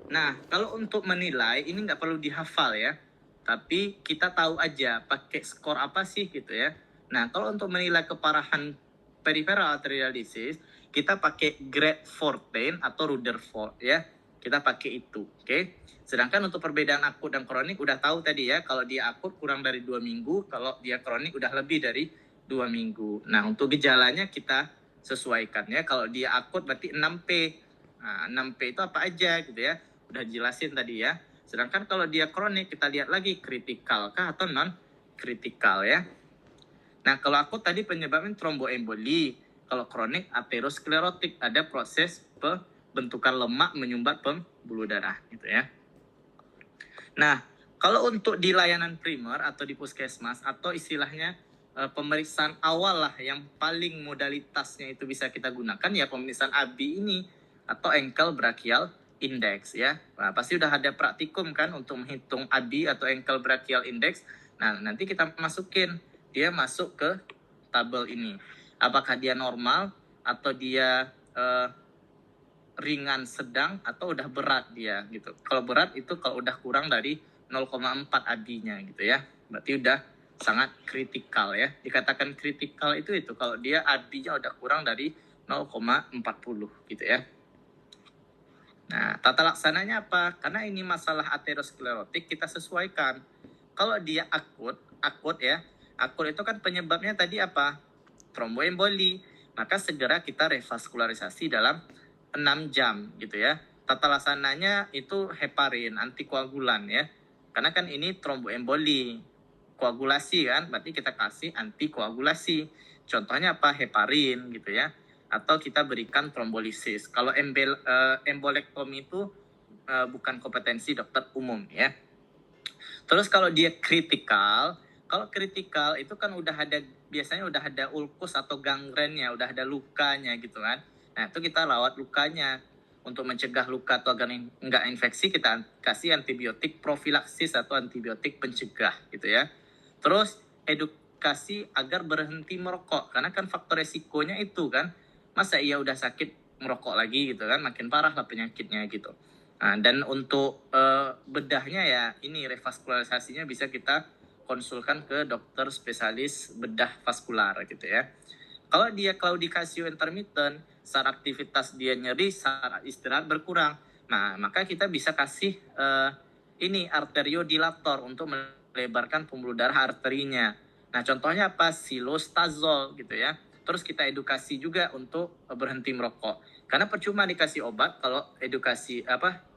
Nah, kalau untuk menilai ini nggak perlu dihafal ya. Tapi kita tahu aja pakai skor apa sih gitu ya. Nah, kalau untuk menilai keparahan peripheral arterial disease, kita pakai grade 14 atau Rutherford ya. Kita pakai itu, oke. Sedangkan untuk perbedaan akut dan kronik udah tahu tadi ya. Kalau dia akut kurang dari 2 minggu, kalau dia kronik udah lebih dari 2 minggu. Nah, untuk gejalanya kita sesuaikan ya. Kalau dia akut berarti 6P. Nah, 6P itu apa aja gitu ya. Udah jelasin tadi ya. Sedangkan kalau dia kronik, kita lihat lagi kritikal kah atau non kritikal ya. Nah, kalau akut tadi penyebabnya tromboemboli. Kalau kronik aterosklerotik, ada proses pembentukan lemak menyumbat pembuluh darah gitu ya. Nah, kalau untuk di layanan primer atau di puskesmas atau istilahnya pemeriksaan awal lah yang paling modalitasnya itu bisa kita gunakan ya pemeriksaan ABI ini atau ankle brachial index ya. Nah, pasti udah ada praktikum kan untuk menghitung ABI atau ankle brachial index. Nah, nanti kita masukin dia masuk ke tabel ini. Apakah dia normal atau dia ringan sedang atau udah berat dia gitu. Kalau berat itu kalau udah kurang dari 0,4 ABI-nya gitu ya. Berarti udah sangat kritikal ya. Dikatakan kritikal itu kalau dia ABI-nya udah kurang dari 0,40 gitu ya. Nah, tata laksananya apa? Karena ini masalah aterosklerotik, kita sesuaikan. Kalau dia akut ya. Akut itu kan penyebabnya tadi apa? Tromboemboli. Maka segera kita revaskularisasi dalam 6 jam gitu ya. Tata laksananya itu heparin, antikoagulan ya. Karena kan ini tromboemboli. Koagulasi kan, berarti kita kasih antikoagulasi. Contohnya apa? Heparin gitu ya. Atau kita berikan trombolisis. Kalau embolektomi itu bukan kompetensi dokter umum ya. Terus kalau dia kritikal, kalau kritikal itu kan biasanya udah ada ulkus atau gangrennya, udah ada lukanya gitu kan. Nah itu kita rawat lukanya. Untuk mencegah luka atau agar nggak infeksi, kita kasih antibiotik profilaksis atau antibiotik pencegah gitu ya. Terus edukasi agar berhenti merokok, karena kan faktor resikonya itu kan, masa ia udah sakit merokok lagi gitu kan, makin parah lah penyakitnya gitu. Nah, dan untuk bedahnya ya ini revaskularisasinya bisa kita konsulkan ke dokter spesialis bedah vaskular gitu ya. Kalau dia claudicatio intermittent, saat aktivitas dia nyeri, saat istirahat berkurang. Nah, maka kita bisa kasih ini arteriodilator untuk melebarkan pembuluh darah arterinya. Nah, contohnya apa? Silostazol gitu ya. Terus kita edukasi juga untuk berhenti merokok. Karena percuma dikasih obat kalau edukasi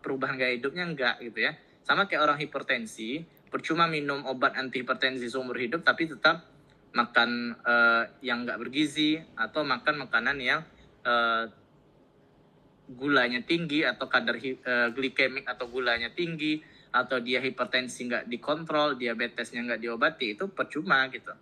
perubahan gaya hidupnya enggak gitu ya. Sama kayak orang hipertensi, percuma minum obat anti hipertensi seumur hidup tapi tetap makan yang enggak bergizi atau makan makanan yang gulanya tinggi atau kadar glikemik atau gulanya tinggi, atau dia hipertensi nggak dikontrol, diabetesnya nggak diobati, itu percuma gitu.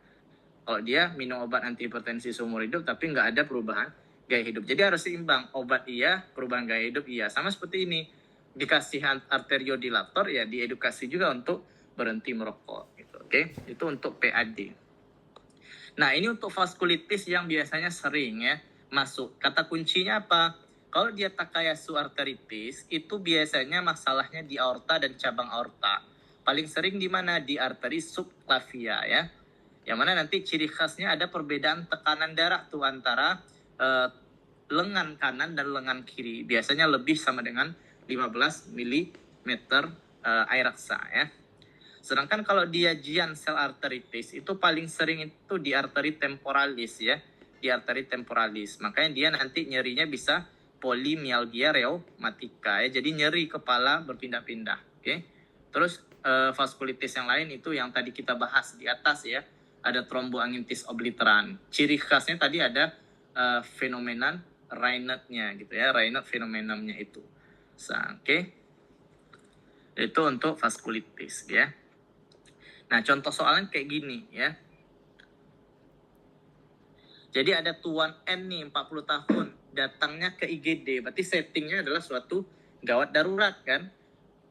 Kalau dia minum obat anti hipertensi seumur hidup tapi nggak ada perubahan gaya hidup. Jadi harus seimbang, obat iya, perubahan gaya hidup iya. Sama seperti ini, dikasih arteriodilator ya diedukasi juga untuk berhenti merokok gitu. Oke, itu untuk PAD. Nah, ini untuk vaskulitis yang biasanya sering ya masuk. Kata kuncinya apa? Kalau dia Takayasu arteritis, itu biasanya masalahnya di aorta dan cabang aorta. Paling sering di mana? Di arteri subclavia ya. Yang mana nanti ciri khasnya ada perbedaan tekanan darah tuh antara lengan kanan dan lengan kiri. Biasanya lebih sama dengan 15 mm air raksa ya. Sedangkan kalau dia giant cell arteritis itu paling sering itu di arteri temporalis ya, di arteri temporalis. Makanya dia nanti nyerinya bisa polimialgia rheumatica ya, jadi nyeri kepala berpindah-pindah. Oke. Terus vaskulitis yang lain itu yang tadi kita bahas di atas ya, ada thromboangitis obliteran. Ciri khasnya tadi ada fenomenon Raynaud-nya gitu ya, Raynaud fenomenonnya itu. Oke. Itu untuk vaskulitis ya. Nah, contoh soalnya kayak gini ya. Jadi ada Tuan N nih, 40 tahun, datangnya ke IGD. Berarti settingnya adalah suatu gawat darurat kan.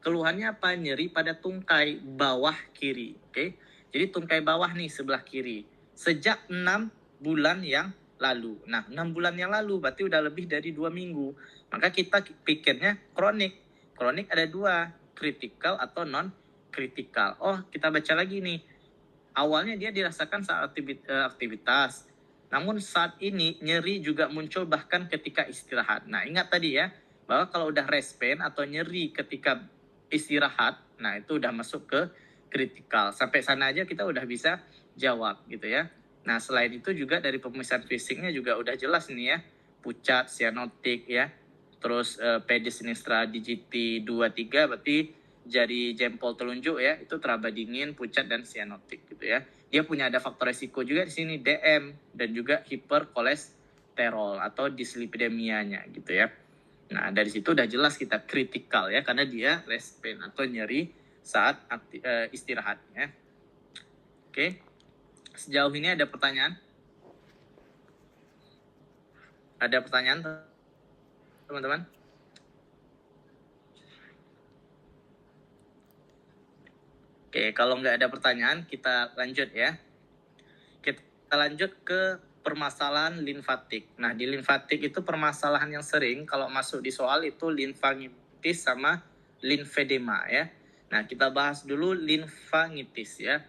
Keluhannya apa? Nyeri pada tungkai bawah kiri. Oke. Jadi tungkai bawah nih sebelah kiri. Sejak 6 bulan yang lalu. Nah, 6 bulan yang lalu berarti udah lebih dari 2 minggu. Maka kita pikirnya kronik. Kronik ada 2, kritikal atau non kritikal. Oh, kita baca lagi nih. Awalnya dia dirasakan saat aktivitas. Namun saat ini nyeri juga muncul bahkan ketika istirahat. Nah, ingat tadi ya, bahwa kalau udah rest pain atau nyeri ketika istirahat, nah itu udah masuk ke kritikal. Sampai sana aja kita udah bisa jawab gitu ya. Nah, selain itu juga dari pemeriksaan fisiknya juga udah jelas nih ya. Pucat, sianotik ya. Terus PD sinistra digiti 2-3 berarti jari jempol telunjuk ya, itu teraba dingin, pucat dan sianotik gitu ya. Dia punya ada faktor resiko juga di sini DM dan juga hiperkolesterol atau dislipidemianya gitu ya. Nah, dari situ udah jelas kita kritikal ya, karena dia rest pain atau nyeri saat istirahat ya. Oke. Sejauh ini ada pertanyaan? Ada pertanyaan teman-teman? Oke, kalau nggak ada pertanyaan, kita lanjut ya. Kita lanjut ke permasalahan limfatik. Nah, di limfatik itu permasalahan yang sering kalau masuk di soal itu limfangitis sama limfedema ya. Nah, kita bahas dulu limfangitis ya.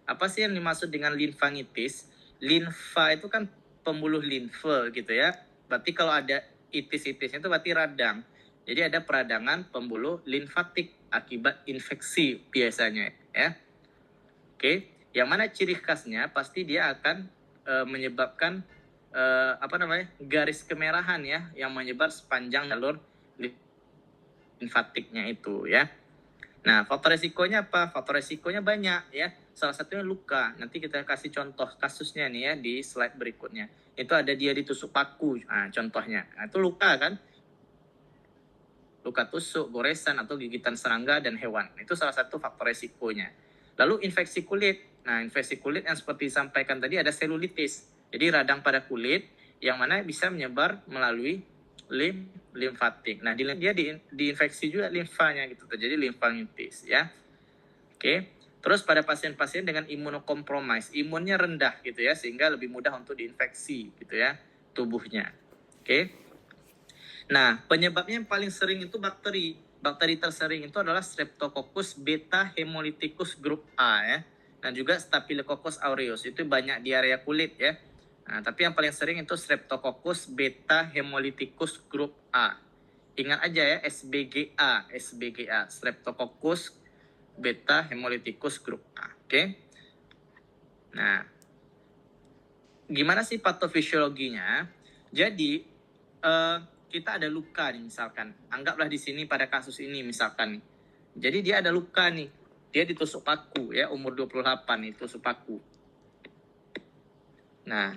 Apa sih yang dimaksud dengan limfangitis? Limfa itu kan pembuluh limfe gitu ya. Berarti kalau ada itis-itisnya itu berarti radang. Jadi ada peradangan pembuluh limfatik akibat infeksi biasanya ya. Oke, yang mana ciri khasnya pasti dia akan menyebabkan garis kemerahan ya yang menyebar sepanjang jalur limfatiknya itu ya. Nah, faktor resikonya apa? Faktor resikonya banyak ya. Salah satunya luka. Nanti kita kasih contoh kasusnya nih ya di slide berikutnya. Itu ada dia ditusuk paku. Nah, contohnya. Nah, itu luka kan? Luka tusuk, goresan, atau gigitan serangga dan hewan. Itu salah satu faktor resikonya. Lalu infeksi kulit. Nah, infeksi kulit yang seperti disampaikan tadi ada selulitis. Jadi radang pada kulit yang mana bisa menyebar melalui limfatik. Nah, dia diinfeksi juga limfanya gitu. Terjadi limfangitis ya. Oke. Terus pada pasien-pasien dengan imunokompromis, imunnya rendah gitu ya, sehingga lebih mudah untuk diinfeksi gitu ya tubuhnya. Oke. Nah, penyebabnya yang paling sering itu bakteri. Bakteri tersering itu adalah Streptococcus beta hemolyticus grup A ya. Dan juga Staphylococcus aureus. Itu banyak di area kulit ya. Nah, tapi yang paling sering itu Streptococcus beta hemolyticus grup A. Ingat aja ya, SBGA, Streptococcus beta hemolyticus grup A. Oke. Nah, gimana sih patofisiologinya? Jadi, kita ada luka nih misalkan. Anggaplah di sini pada kasus ini misalkan nih. Jadi dia ada luka nih. Dia ditusuk paku ya, umur 28 nih, tusuk paku. Nah,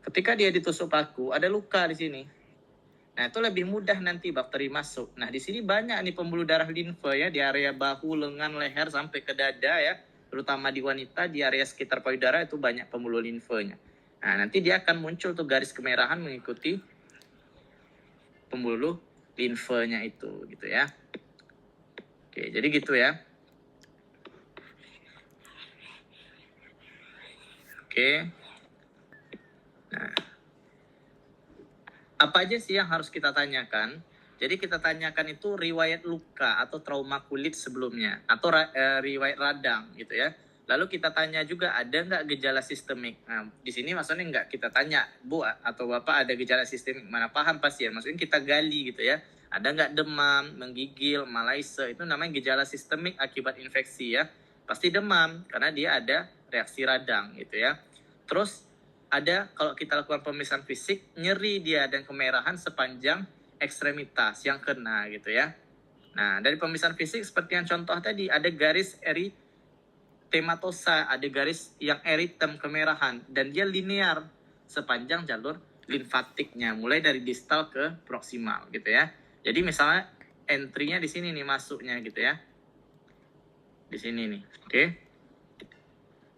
ketika dia ditusuk paku, ada luka di sini. Nah, itu lebih mudah nanti bakteri masuk. Nah, di sini banyak nih pembuluh darah limfe ya, di area bahu, lengan, leher, sampai ke dada ya. Terutama di wanita, di area sekitar payudara itu banyak pembuluh limfenya. Nah, nanti dia akan muncul tuh garis kemerahan mengikuti pembuluh limfenya itu gitu ya. Oke, jadi gitu ya. Oke. Nah, apa aja sih yang harus kita tanyakan? Jadi kita tanyakan itu riwayat luka atau trauma kulit sebelumnya atau riwayat radang gitu ya. Lalu kita tanya juga ada nggak gejala sistemik. Nah, di sini maksudnya nggak kita tanya, Bu atau Bapak ada gejala sistemik, mana paham pasien. Maksudnya kita gali gitu ya. Ada nggak demam, menggigil, malaise, itu namanya gejala sistemik akibat infeksi ya. Pasti demam karena dia ada reaksi radang gitu ya. Terus ada kalau kita lakukan pemeriksaan fisik, nyeri dia dan kemerahan sepanjang ekstremitas yang kena gitu ya. Nah, dari pemeriksaan fisik seperti yang contoh tadi, ada garis eritematosa, ada garis yang eritem kemerahan, dan dia linear sepanjang jalur limfatiknya, mulai dari distal ke proksimal gitu ya. Jadi misalnya entry-nya di sini nih, masuknya gitu ya. Di sini nih, oke.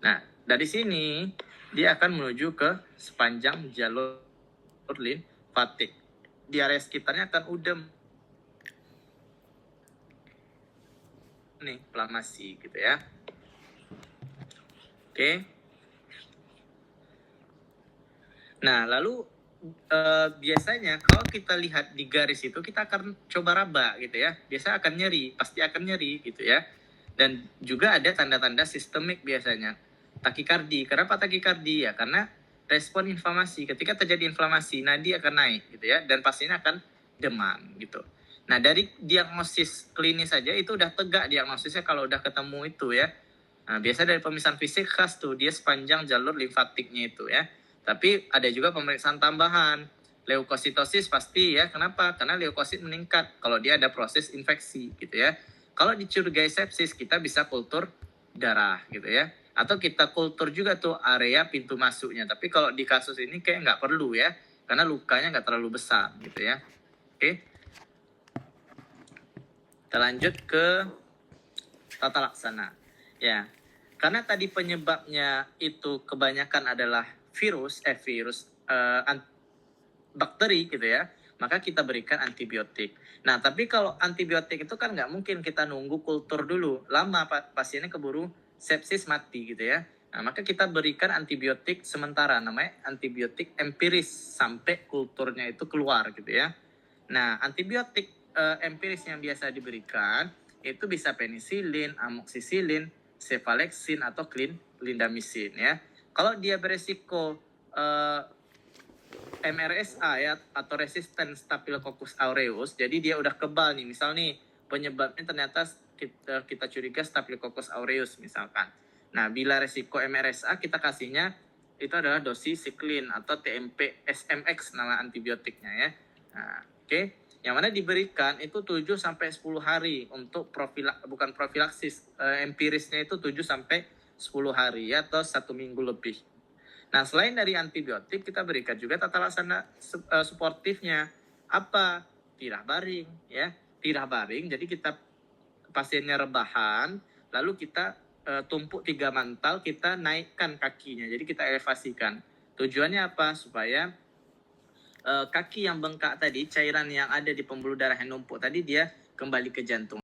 Nah, dari sini dia akan menuju ke sepanjang jalur limfatik. Di area sekitarnya akan udem. Nih, inflamasi gitu ya. Oke. Nah, lalu biasanya kalau kita lihat di garis itu kita akan coba raba gitu ya. Biasanya akan nyeri, pasti akan nyeri gitu ya. Dan juga ada tanda-tanda sistemik biasanya. Takikardi. Kenapa takikardi ya? Karena respon inflamasi. Ketika terjadi inflamasi, nadi akan naik gitu ya. Dan pastinya akan demam gitu. Nah, dari diagnosis klinis saja itu udah tegak diagnosisnya kalau udah ketemu itu ya. Nah, biasa dari pemeriksaan fisik khas tuh, dia sepanjang jalur limfatiknya itu ya. Tapi ada juga pemeriksaan tambahan. Leukositosis pasti ya. Kenapa? Karena leukosit meningkat kalau dia ada proses infeksi gitu ya. Kalau dicurigai sepsis, kita bisa kultur darah gitu ya. Atau kita kultur juga tuh area pintu masuknya. Tapi kalau di kasus ini kayak nggak perlu ya. Karena lukanya nggak terlalu besar gitu ya. Oke. Kita lanjut ke tata laksana. Ya, karena tadi penyebabnya itu kebanyakan adalah bakteri gitu ya. maka kita berikan antibiotik. Nah, tapi kalau antibiotik itu kan nggak mungkin kita nunggu kultur dulu. Lama pasiennya keburu sepsis mati gitu ya. Nah, maka kita berikan antibiotik sementara, namanya antibiotik empiris sampai kulturnya itu keluar gitu ya. Nah, antibiotik empiris yang biasa diberikan itu bisa penisilin, amoksisilin, cefalexin atau clindamycin ya. Kalau dia beresiko MRSA ya atau resisten Staphylococcus aureus, jadi dia udah kebal nih. Misal nih penyebabnya ternyata kita curiga Staphylococcus aureus misalkan. Nah, bila resiko MRSA kita kasihnya itu adalah dosis siklin atau TMP SMX nama antibiotiknya ya. Nah, oke. Yang mana diberikan itu 7 sampai 10 hari untuk bukan profilaksis, empirisnya itu 7 sampai 10 hari ya, atau 1 minggu lebih. Nah, selain dari antibiotik, kita berikan juga tata laksana suportifnya. Apa? Tirah baring, ya. Tirah baring, jadi kita pasiennya rebahan, lalu kita tumpuk 3 mantal, kita naikkan kakinya, jadi kita elevasikan. Tujuannya apa? Supaya kaki yang bengkak tadi, cairan yang ada di pembuluh darah yang numpuk tadi, dia kembali ke jantung.